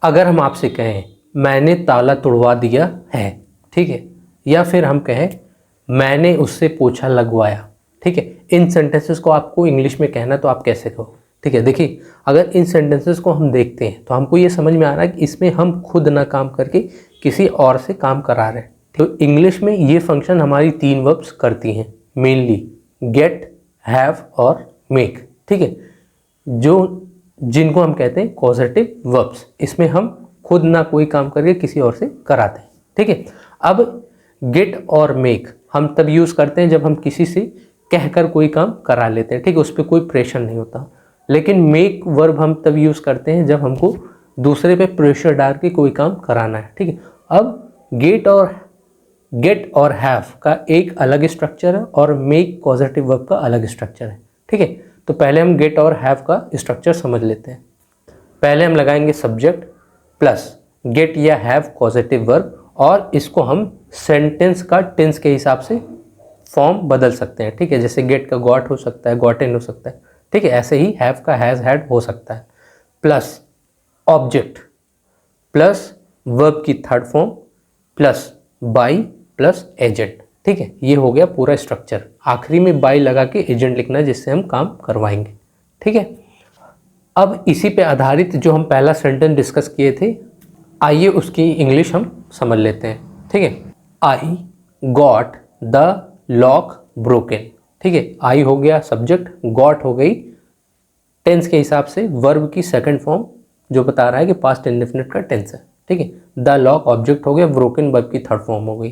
अगर हम आपसे कहें मैंने ताला तुड़वा दिया है, ठीक है, या फिर हम कहें मैंने उससे पोछा लगवाया, ठीक है, इन सेंटेंसेस को आपको इंग्लिश में कहना तो आप कैसे कहो? ठीक है, देखिए अगर इन सेंटेंसेस को हम देखते हैं तो हमको ये समझ में आ रहा है कि इसमें हम खुद ना काम करके किसी और से काम करा रहे हैं। तो इंग्लिश में ये फंक्शन हमारी 3 वर्ब्स करती हैं मेनली, गेट, हैव और मेक, ठीक है, जिनको हम कहते हैं कॉजेटिव वर्ब्स। इसमें हम खुद ना कोई काम करके किसी और से कराते हैं, ठीक है। अब गेट और मेक हम तब यूज़ करते हैं जब हम किसी से कहकर कोई काम करा लेते हैं, ठीक है, उस पर कोई प्रेशर नहीं होता। लेकिन मेक वर्ब हम तब यूज़ करते हैं जब हमको दूसरे पे प्रेशर डाल के कोई काम कराना है, ठीक है। अब गेट और हैव का एक अलग स्ट्रक्चर है और मेक पॉजिटिव वर्ब का अलग स्ट्रक्चर है, ठीक है। तो पहले हम गेट और हैव का स्ट्रक्चर समझ लेते हैं। पहले हम लगाएंगे सब्जेक्ट प्लस गेट या हैव पॉजिटिव वर्ब, और इसको हम सेंटेंस का टेंस के हिसाब से फॉर्म बदल सकते हैं, ठीक है। जैसे गेट का गॉट हो सकता है, गॉटेन हो सकता है, ठीक है। ऐसे ही हैव का हैज़ हैड हो सकता है। प्लस ऑब्जेक्ट प्लस वर्ब की third form plus by plus agent, ठीक है। ये हो गया पूरा स्ट्रक्चर। आखिरी में बाई लगा के एजेंट लिखना है जिससे हम काम करवाएंगे, ठीक है। अब इसी पे आधारित जो हम पहला सेंटेंस डिस्कस किए थे, आइए उसकी इंग्लिश हम समझ लेते हैं, ठीक है। I got the lock broken, ठीक है। आई हो गया सब्जेक्ट, गॉट हो गई टेंस के हिसाब से वर्ब की सेकंड फॉर्म जो बता रहा है कि पास्ट इंडेफिनिट का टेंस है, ठीक है। द लॉक ऑब्जेक्ट हो गया, ब्रोकन वर्ब की थर्ड फॉर्म हो गई,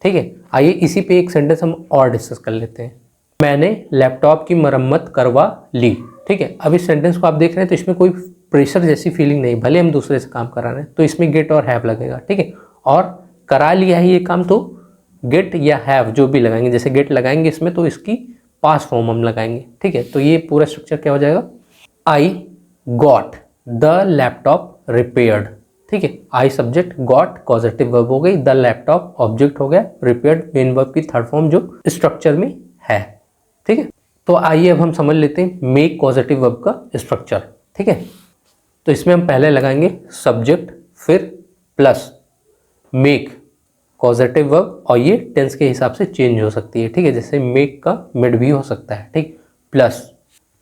ठीक है। आइए इसी पे एक सेंटेंस हम और डिस्कस कर लेते हैं। मैंने लैपटॉप की मरम्मत करवा ली, ठीक है। अब इस सेंटेंस को आप देख रहे हैं तो इसमें कोई प्रेशर जैसी फीलिंग नहीं, भले हम दूसरे से काम करा रहे हैं, तो इसमें गेट और हैव लगेगा, ठीक है। और करा लिया है ये काम तो गेट या हैव जो भी लगाएंगे, जैसे गेट लगाएंगे इसमें तो इसकी पास्ट फॉर्म हम लगाएंगे, ठीक है। तो ये पूरा स्ट्रक्चर क्या हो जाएगा, I got the laptop repaired, ठीक है। I subject, got positive verb हो गई, द लैपटॉप ऑब्जेक्ट हो गया, रिपेयर्ड मेन वर्ब की थर्ड फॉर्म जो स्ट्रक्चर में है, ठीक है। तो आइए अब हम समझ लेते हैं मेक पॉजिटिव वर्ब का स्ट्रक्चर, ठीक है। तो इसमें हम पहले लगाएंगे सब्जेक्ट, फिर प्लस मेक पॉजिटिव वर्ब, और ये टेंस के हिसाब से चेंज हो सकती है, ठीक है। जैसे मेक का मिड भी हो सकता है, ठीक, प्लस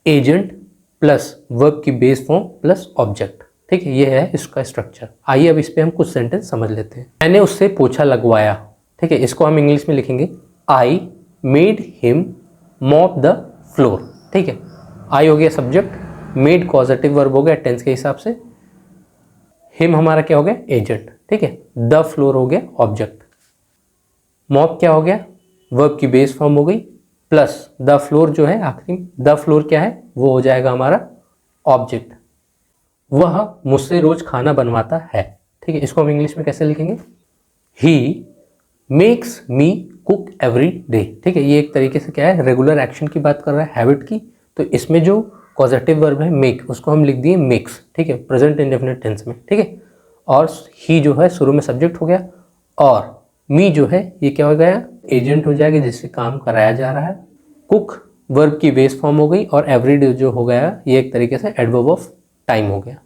एजेंट प्लस वर्ब की बेस फॉर्म प्लस ऑब्जेक्ट, ठीक है। ये है इसका स्ट्रक्चर। आइए अब इस पे हम कुछ सेंटेंस समझ लेते हैं। मैंने उससे पोछा लगवाया, ठीक है। इसको हम इंग्लिश में लिखेंगे I made him mop the floor, ठीक है। आई हो गया सब्जेक्ट, मेड पॉजिटिव वर्ब हो गया टेंस के हिसाब से, हिम हमारा क्या हो गया एजेंट, ठीक है। द फ्लोर हो गया ऑब्जेक्ट, मॉप क्या हो गया वर्ब की बेस फॉर्म हो गई, प्लस द फ्लोर जो है आखिरी में, द फ्लोर क्या है वो हो जाएगा हमारा ऑब्जेक्ट। वह मुझसे रोज खाना बनवाता है, ठीक है। इसको हम इंग्लिश में कैसे लिखेंगे, he makes me cook every day, ठीक है। ये एक तरीके से क्या है रेगुलर एक्शन की बात कर रहा है, हैबिट की। तो इसमें जो पॉजिटिव वर्ब है मेक, उसको हम लिख दिए मेक्स, ठीक है, प्रेजेंट इंडेफिनिट टेंस में, ठीक है। और ही जो है शुरू में सब्जेक्ट हो गया, और मी जो है ये क्या हो गया एजेंट हो जाएगा जिससे काम कराया जा रहा है। कुक वर्ब की बेस फॉर्म हो गई, और एवरीडे जो हो गया ये एक तरीके से एडवर्ब ऑफ टाइम हो गया।